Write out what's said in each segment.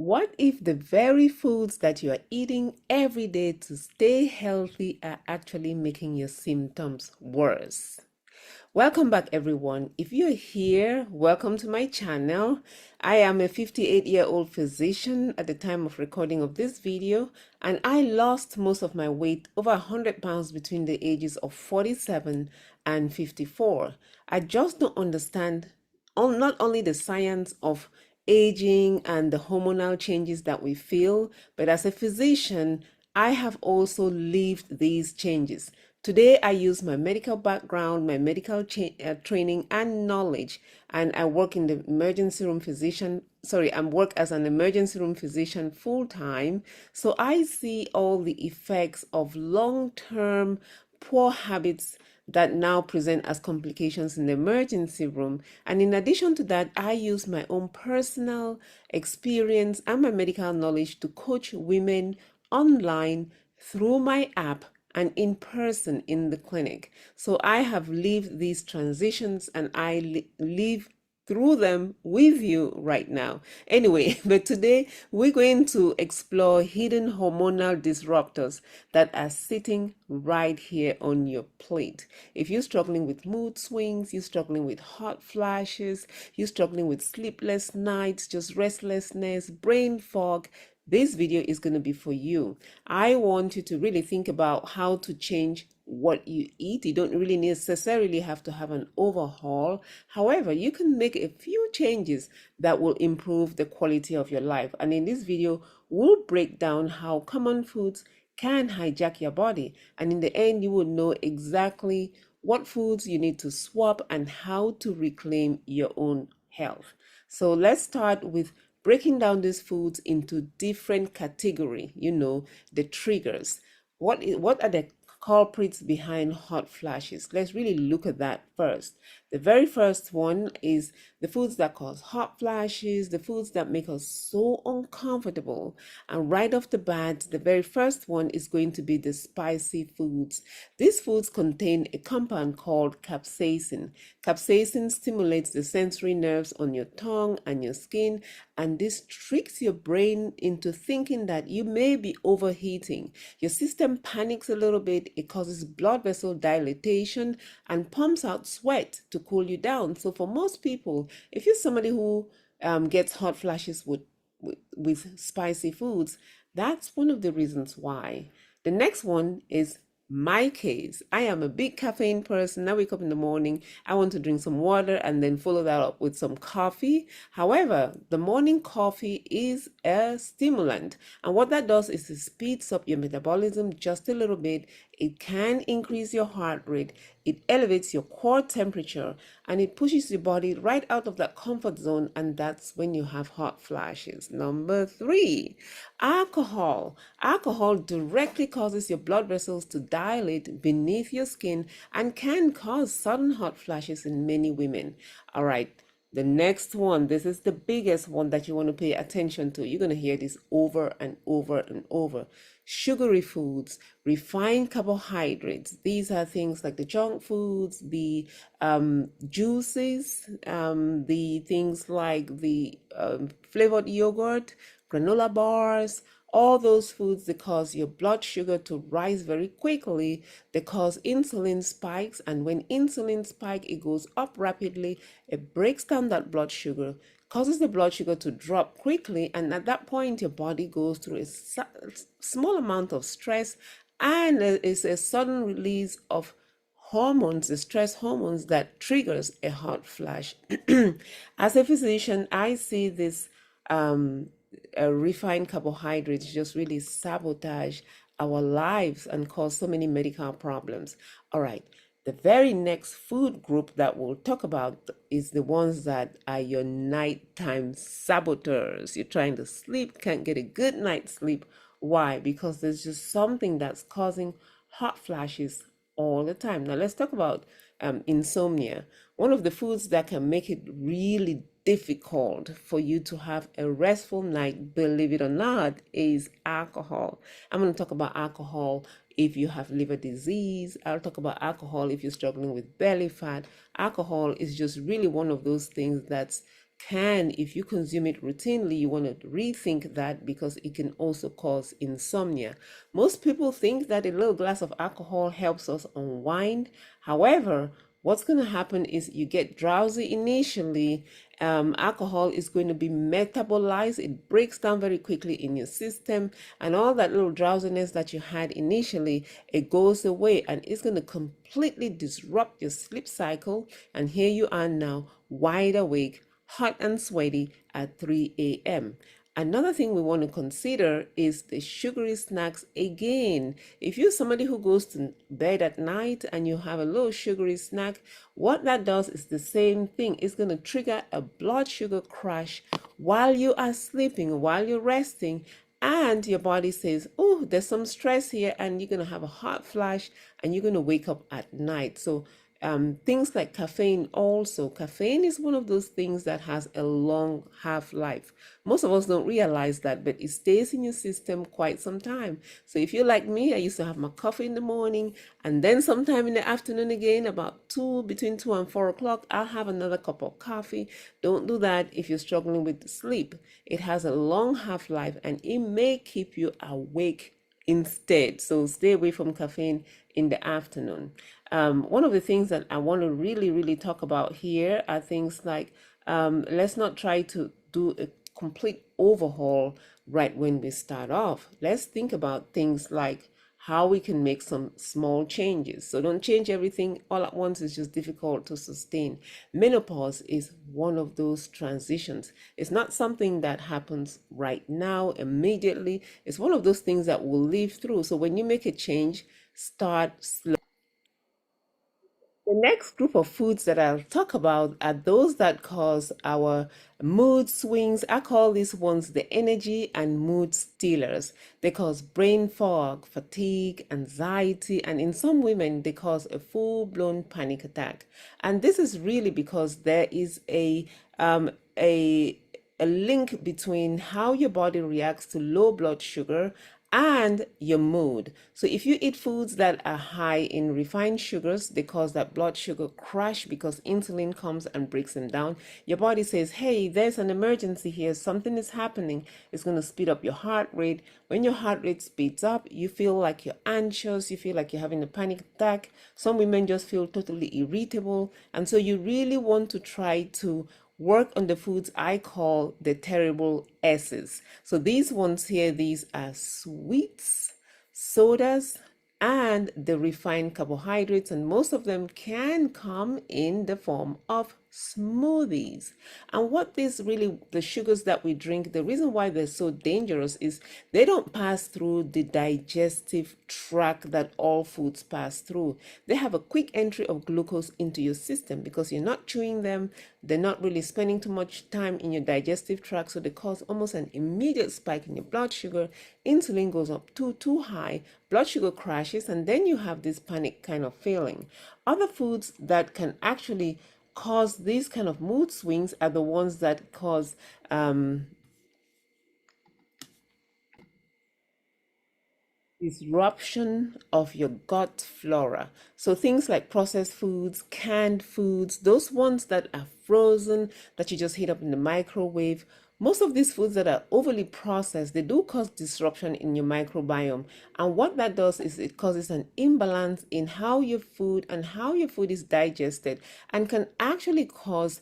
What if the very foods that you are eating every day to stay healthy are actually making your symptoms worse? Welcome back, everyone. If you're here, welcome to my channel. I am a 58-year-old physician at the time of recording of this video, and I lost most of my weight, over 100 pounds, between the ages of 47 and 54. I just don't understand not only the science of aging and the hormonal changes that we feel, but as a physician, I have also lived these changes. Today, I use my medical background, my medical training and knowledge, and I work in the emergency room physician. Sorry, I work as an emergency room physician full time. So I see all the effects of long-term poor habits that now present as complications in the emergency room. And in addition to that, I use my own personal experience and my medical knowledge to coach women online through my app and in person in the clinic. So I have lived these transitions and I live through them with you right now. Anyway, but today we're going to explore hidden hormonal disruptors that are sitting right here on your plate. If you're struggling with mood swings, you're struggling with hot flashes, you're struggling with sleepless nights, just restlessness, brain fog, this video is going to be for you. I want you to really think about how to change what you eat. You don't really necessarily have to have an overhaul. However, you can make a few changes that will improve the quality of your life. And in this video, we'll break down how common foods can hijack your body. And in the end, you will know exactly what foods you need to swap and how to reclaim your own health. So let's start with breaking down these foods into different category, the triggers. What are the culprits behind hot flashes? Let's really look at that first. The very first one is the foods that cause hot flashes, the foods that make us so uncomfortable. And right off the bat, the very first one is going to be the spicy foods. These foods contain a compound called capsaicin. Capsaicin stimulates the sensory nerves on your tongue and your skin, and this tricks your brain into thinking that you may be overheating. Your system panics a little bit, it causes blood vessel dilatation and pumps out sweat to cool you down. So for most people, if you're somebody who gets hot flashes with spicy foods, that's one of the reasons why. The next one is my case. I am a big caffeine person. I wake up in the morning, I want to drink some water and then follow that up with some coffee. However, the morning coffee is a stimulant, and what that does is it speeds up your metabolism just a little bit. It can increase your heart rate, it elevates your core temperature, and it pushes your body right out of that comfort zone, and that's when you have hot flashes. Number three, alcohol. Alcohol directly causes your blood vessels to dilate beneath your skin and can cause sudden hot flashes in many women. All right. The next one, this is the biggest one that you want to pay attention to. You're going to hear this over and over and over. Sugary foods, refined carbohydrates. These are things like the junk foods, the juices, the things like the flavored yogurt, granola bars, all those foods, they cause your blood sugar to rise very quickly. They cause insulin spikes, and when insulin spike, it goes up rapidly. It breaks down that blood sugar, causes the blood sugar to drop quickly, and at that point, your body goes through a small amount of stress, and it's a sudden release of hormones, the stress hormones, that triggers a hot flash. As a physician, I see this refined carbohydrates just really sabotage our lives and cause so many medical problems. All right. The very next food group that we'll talk about is the ones that are your nighttime saboteurs. You're trying to sleep, can't get a good night's sleep. Why? Because there's just something that's causing hot flashes all the time. Now, let's talk about insomnia. One of the foods that can make it really difficult for you to have a restful night, believe it or not, is alcohol. I'm going to talk about alcohol if you have liver disease. I'll talk about alcohol if you're struggling with belly fat. Alcohol is just really one of those things that's can, if you consume it routinely, you want to rethink that because it can also cause insomnia. Most people think that a little glass of alcohol helps us unwind. However, what's going to happen is you get drowsy initially. Alcohol is going to be metabolized, it breaks down very quickly in your system, and all that little drowsiness that you had initially, it goes away and it's going to completely disrupt your sleep cycle. And here you are now, wide awake, hot and sweaty at 3 a.m. Another thing we want to consider is the sugary snacks again. If you're somebody who goes to bed at night and you have a little sugary snack, what that does is the same thing. It's going to trigger a blood sugar crash while you are sleeping, while you're resting, and your body says, oh, there's some stress here, and you're going to have a hot flash and you're going to wake up at night. So things like caffeine also. Caffeine is one of those things that has a long half-life. Most of us don't realize that, but it stays in your system quite some time. So if you're like me, I used to have my coffee in the morning, and then sometime in the afternoon again, about between 2 and 4 o'clock, I'll have another cup of coffee. Don't do that if you're struggling with sleep. It has a long half-life, and it may keep you awake instead. So stay away from caffeine in the afternoon. One of the things that I want to really talk about here are things like let's not try to do a complete overhaul right when we start off. Let's think about things like how we can make some small changes. So don't change everything all at once, it's just difficult to sustain. Menopause is one of those transitions. It's not something that happens right now, immediately. It's one of those things that we'll live through. So when you make a change, start slow. The next group of foods that I'll talk about are those that cause our mood swings. I call these ones the energy and mood stealers. They cause brain fog, fatigue, anxiety, and in some women, they cause a full-blown panic attack. And this is really because there is a a link between how your body reacts to low blood sugar and your mood. So if you eat foods that are high in refined sugars, they cause that blood sugar crash because insulin comes and breaks them down. Your body says, hey, there's an emergency here, something is happening. It's going to speed up your heart rate. When your heart rate speeds up, you feel like you're anxious, you feel like you're having a panic attack. Some women just feel totally irritable. And so you really want to try to work on the foods I call the terrible S's. So these ones here, these are sweets, sodas, and the refined carbohydrates, and most of them can come in the form of smoothies. And what this really, the sugars that we drink, the reason why they're so dangerous is they don't pass through the digestive tract that all foods pass through. They have a quick entry of glucose into your system because you're not chewing them, they're not really spending too much time in your digestive tract, so they cause almost an immediate spike in your blood sugar. Insulin goes up too high, blood sugar crashes, and then you have this panic kind of feeling. Other foods that can actually cause these kind of mood swings are the ones that cause disruption of your gut flora. So things like processed foods, canned foods, those ones that are frozen, that you just heat up in the microwave. Most of these foods that are overly processed, they do cause disruption in your microbiome. And what that does is it causes an imbalance in how your food is digested, and can actually cause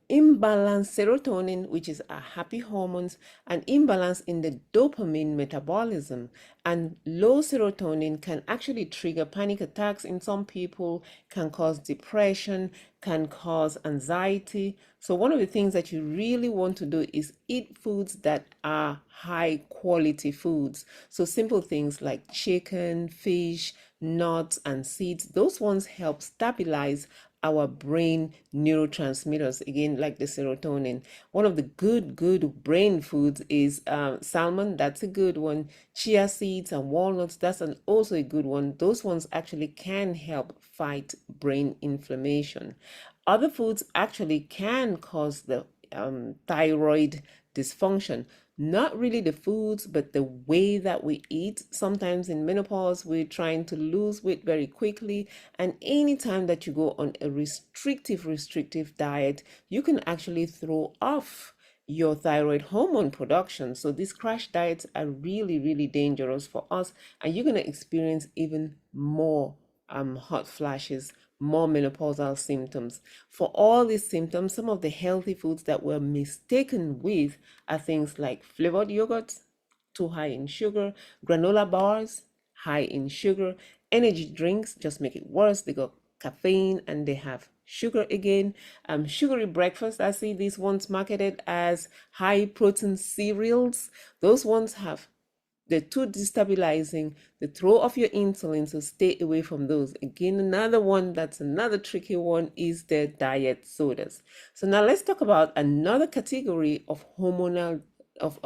imbalance serotonin, which is our happy hormones, an imbalance in the dopamine metabolism. And low serotonin can actually trigger panic attacks in some people, can cause depression, can cause anxiety. So one of the things that you really want to do is eat foods that are high quality foods. So simple things like chicken, fish, nuts, and seeds, those ones help stabilize our brain neurotransmitters, again, like the serotonin. One of the good brain foods is salmon. That's a good one. Chia seeds and walnuts, that's also a good one. Those ones actually can help fight brain inflammation. Other foods actually can cause the thyroid dysfunction. not really the foods, but the way that we eat. Sometimes in menopause, we're trying to lose weight very quickly. And anytime that you go on a restrictive diet, you can actually throw off your thyroid hormone production. So these crash diets are really, really dangerous for us, and you're going to experience even more hot flashes, more menopausal symptoms. For all these symptoms, some of the healthy foods that we're mistaken with are things like flavored yogurts, too high in sugar, granola bars, high in sugar, energy drinks just make it worse. They got caffeine and they have sugar again. Sugary breakfast, I see these ones marketed as high protein cereals. Those ones have, they're too destabilizing. They throw off your insulin, so stay away from those. Again, another one that's another tricky one is the diet sodas. So now let's talk about another category of hormonal of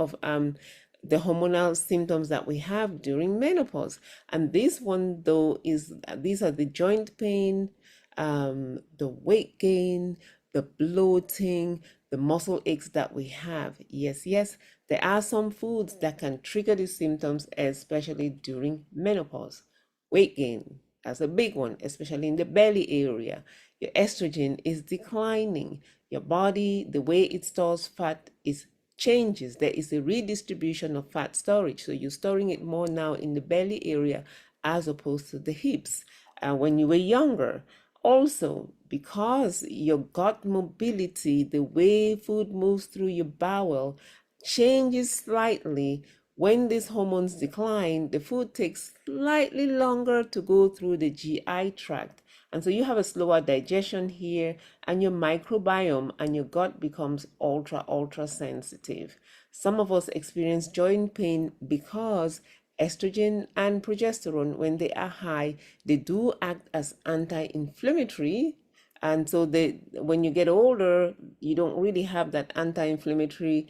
the hormonal symptoms that we have during menopause. And this one though is, these are the joint pain, the weight gain, the bloating, the muscle aches that we have. Yes, yes, there are some foods that can trigger these symptoms, especially during menopause. Weight gain, that's a big one, especially in the belly area. Your estrogen is declining. Your body, the way it stores fat is changes. There is a redistribution of fat storage. So you're storing it more now in the belly area as opposed to the hips. When you were younger, also, because your gut mobility, the way food moves through your bowel, changes slightly. When these hormones decline, the food takes slightly longer to go through the GI tract. And so you have a slower digestion here, and your microbiome and your gut becomes ultra sensitive. Some of us experience joint pain because estrogen and progesterone, when they are high, they do act as anti-inflammatory. And so when you get older, you don't really have that anti-inflammatory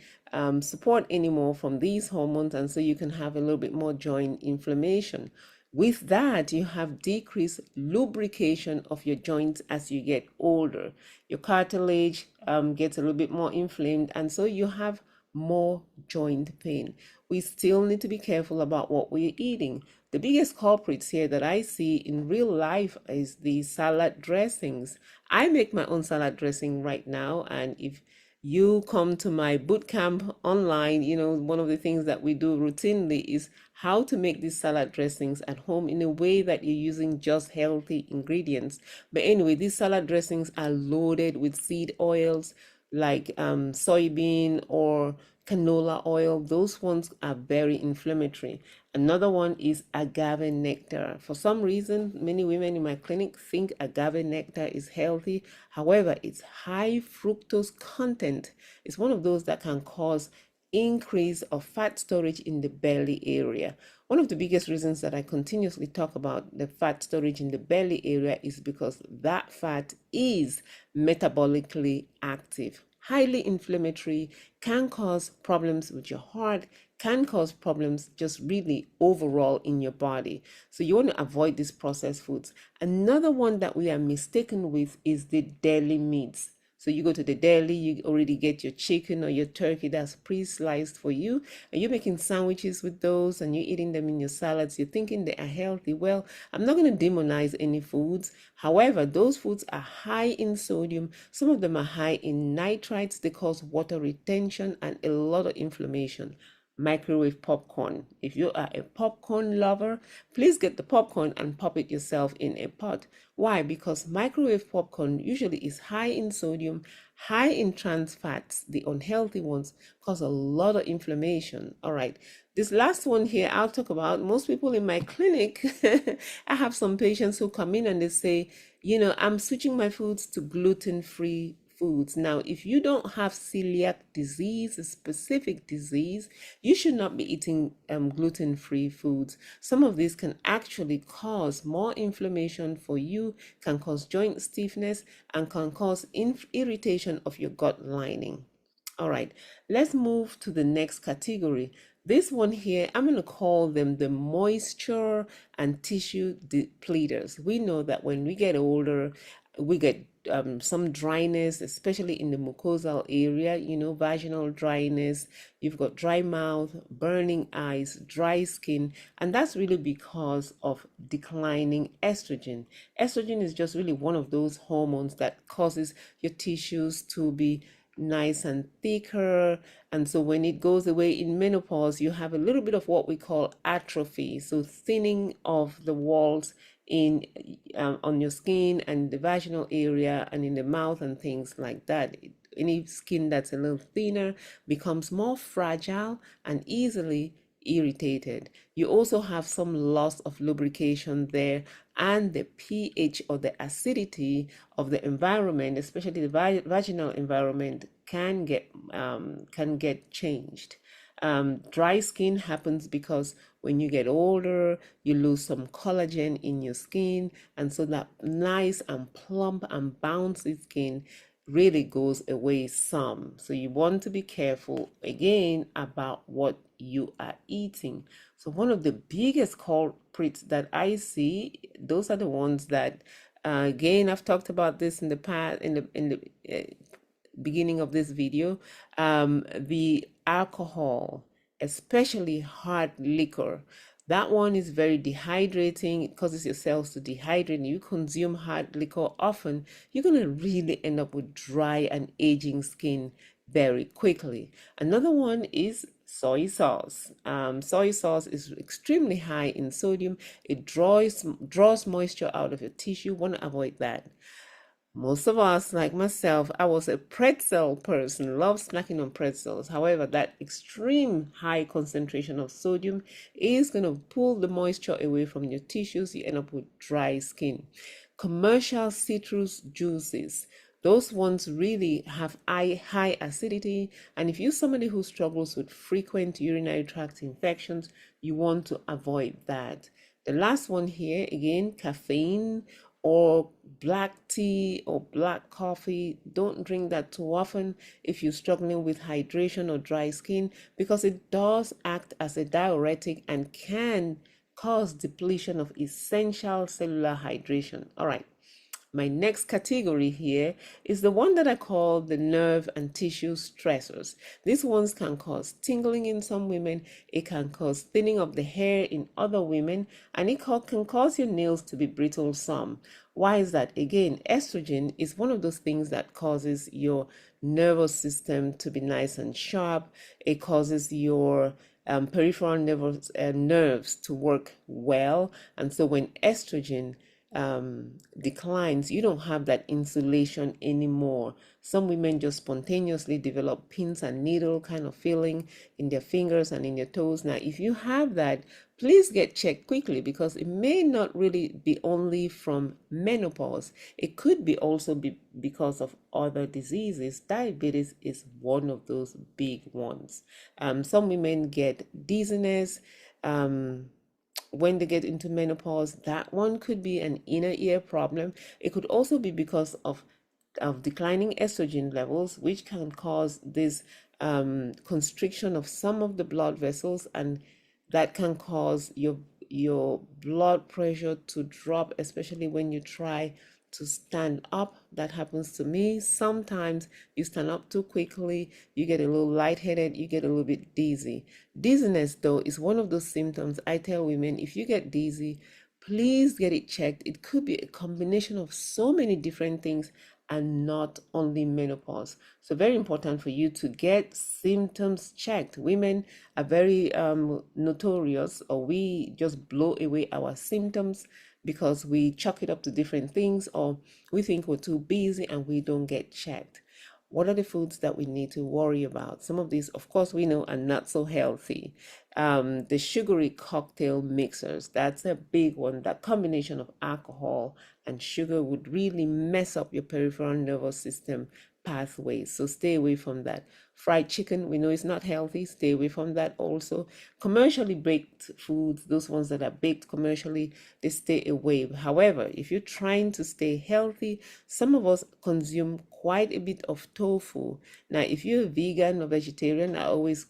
support anymore from these hormones, and so you can have a little bit more joint inflammation. With that, you have decreased lubrication of your joints as you get older. Your cartilage gets a little bit more inflamed, and so you have more joint pain. We still need to be careful about what we're eating. The biggest culprits here that I see in real life is the salad dressings. I make my own salad dressing right now, and if you come to my boot camp online, one of the things that we do routinely is how to make these salad dressings at home in a way that you're using just healthy ingredients. But anyway, these salad dressings are loaded with seed oils like soybean or canola oil. Those ones are very inflammatory. Another one is agave nectar. For some reason, many women in my clinic think agave nectar is healthy. However, its high fructose content is one of those that can cause increase of fat storage in the belly area. One of the biggest reasons that I continuously talk about the fat storage in the belly area is because that fat is metabolically active, highly inflammatory, can cause problems with your heart, can cause problems just really overall in your body. So you want to avoid these processed foods. Another one that we are mistaken with is the deli meats. So you go to the deli, you already get your chicken or your turkey that's pre-sliced for you, and you're making sandwiches with those and you're eating them in your salads. You're thinking they are healthy. Well, I'm not going to demonize any foods. However, those foods are high in sodium. Some of them are high in nitrites. They cause water retention and a lot of inflammation. Microwave popcorn. If you are a popcorn lover, please get the popcorn and pop it yourself in a pot. Why? Because microwave popcorn usually is high in sodium, high in trans fats. The unhealthy ones cause a lot of inflammation. All right. This last one here I'll talk about. Most people in my clinic, I have some patients who come in and they say, I'm switching my foods to gluten-free foods. Now, if you don't have celiac disease, a specific disease, you should not be eating gluten-free foods. Some of these can actually cause more inflammation for you, can cause joint stiffness, and can cause irritation of your gut lining. All right, let's move to the next category. This one here, I'm going to call them the moisture and tissue depleters. We know that when we get older, we get some dryness, especially in the mucosal area, vaginal dryness. You've got dry mouth, burning eyes, dry skin, and that's really because of declining estrogen. Estrogen is just really one of those hormones that causes your tissues to be nice and thicker. And so when it goes away in menopause, you have a little bit of what we call atrophy, so thinning of the walls in on your skin and the vaginal area and in the mouth and things like that. Any skin that's a little thinner becomes more fragile and easily irritated. You also have some loss of lubrication there, and the pH or the acidity of the environment, especially the vaginal environment, can get changed. Dry skin happens because when you get older, you lose some collagen in your skin, and so that nice and plump and bouncy skin really goes away some. So you want to be careful again about what you are eating. So one of the biggest culprits that I see, those are the ones that, again, I've talked about this in the past, in the beginning of this video, the alcohol, especially hard liquor. That one is very dehydrating. It causes your cells to dehydrate. And you consume hard liquor often, you're going to really end up with dry and aging skin very quickly. Another one is soy sauce. Soy sauce is extremely high in sodium. It draws moisture out of your tissue. Want to avoid that. Most of us, like myself, I was a pretzel person, love snacking on pretzels. However, that extreme high concentration of sodium is going to pull the moisture away from your tissues. You end up with dry skin. Commercial citrus juices, those ones really have high acidity. And if you're somebody who struggles with frequent urinary tract infections, you want to avoid that. The last one here, again, caffeine or black tea or black coffee. Don't drink that too often if you're struggling with hydration or dry skin, because it does act as a diuretic and can cause depletion of essential cellular hydration. All right. My next category here is the one that I call the nerve and tissue stressors. These ones can cause tingling in some women, it can cause thinning of the hair in other women, and it can cause your nails to be brittle some. Why is that? Again, estrogen is one of those things that causes your nervous system to be nice and sharp. It causes your peripheral nerves to work well. And so when estrogen declines, you don't have that insulation anymore. Some women just spontaneously develop pins and needle kind of feeling in their fingers and in their toes. Now, if you have that, please get checked quickly, because it may not really be only from menopause. It could be also be because of other diseases. Diabetes is one of those big ones. Some women get dizziness. When they get into menopause, that one could be an inner ear problem. It could also be because of declining estrogen levels, which can cause this constriction of some of the blood vessels, and that can cause your blood pressure to drop, especially when you try to stand up. That happens to me. Sometimes you stand up too quickly, you get a little lightheaded, you get a little bit dizzy. Dizziness, though, is one of those symptoms I tell women, if you get dizzy, please get it checked. It could be a combination of so many different things and not only menopause. So very important for you to get symptoms checked. Women are very notorious, or we just blow away our symptoms because we chalk it up to different things, or we think we're too busy and we don't get checked. What are the foods that we need to worry about? Some of these, of course, we know are not so healthy. The sugary cocktail mixers, that's a big one. That combination of alcohol and sugar would really mess up your peripheral nervous system pathways. So stay away from that. Fried chicken, we know it's not healthy. Stay away from that also. Commercially baked foods, those ones that are baked commercially, they stay away. However, if you're trying to stay healthy, some of us consume quite a bit of tofu. Now, if you're a vegan or vegetarian, I always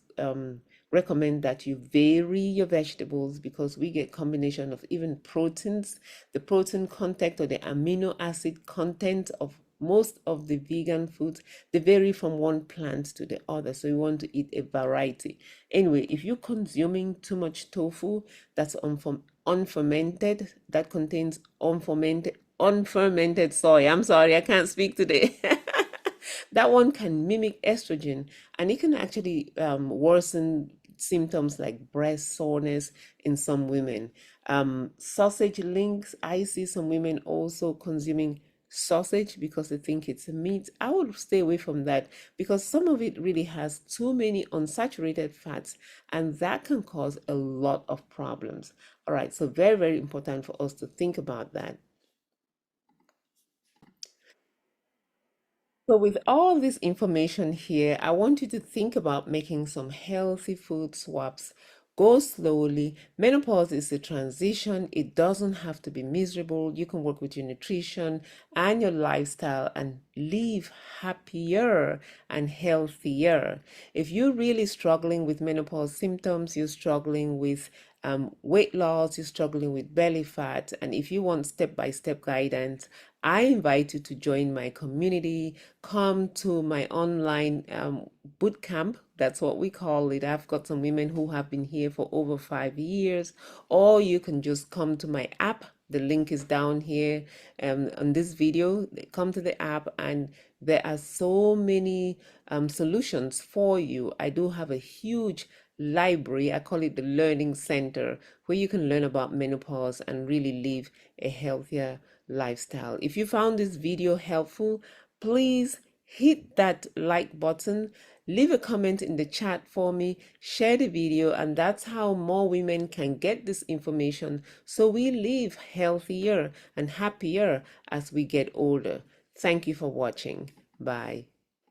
recommend that you vary your vegetables, because we get combination of even proteins, the protein content or the amino acid content of most of the vegan foods, they vary from one plant to the other. So you want to eat a variety. Anyway, if you're consuming too much tofu that's unfermented, that contains unfermented soy. I'm sorry, I can't speak today. That one can mimic estrogen, and it can actually worsen symptoms like breast soreness in some women. Sausage links, I see some women also consuming sausage because they think it's a meat. I would stay away from that because some of it really has too many unsaturated fats, and that can cause a lot of problems. All right, so very, very important for us to think about that. So, with all this information here, I want you to think about making some healthy food swaps. Go slowly. Menopause is a transition. It doesn't have to be miserable. You can work with your nutrition and your lifestyle and live happier and healthier. If you're really struggling with menopause symptoms, you're struggling with weight loss, you're struggling with belly fat, and if you want step-by-step guidance, I invite you to join my community. Come to my online boot camp. That's what we call it. I've got some women who have been here for over 5 years, or you can just come to my app. The link is down here on this video. Come to the app, and there are so many solutions for you. I do have a huge library. I call it the Learning Center, where you can learn about menopause and really live a healthier lifestyle. If you found this video helpful, please hit that like button, leave a comment in the chat for me, share the video, and that's how more women can get this information so we live healthier and happier as we get older. Thank you for watching. Bye.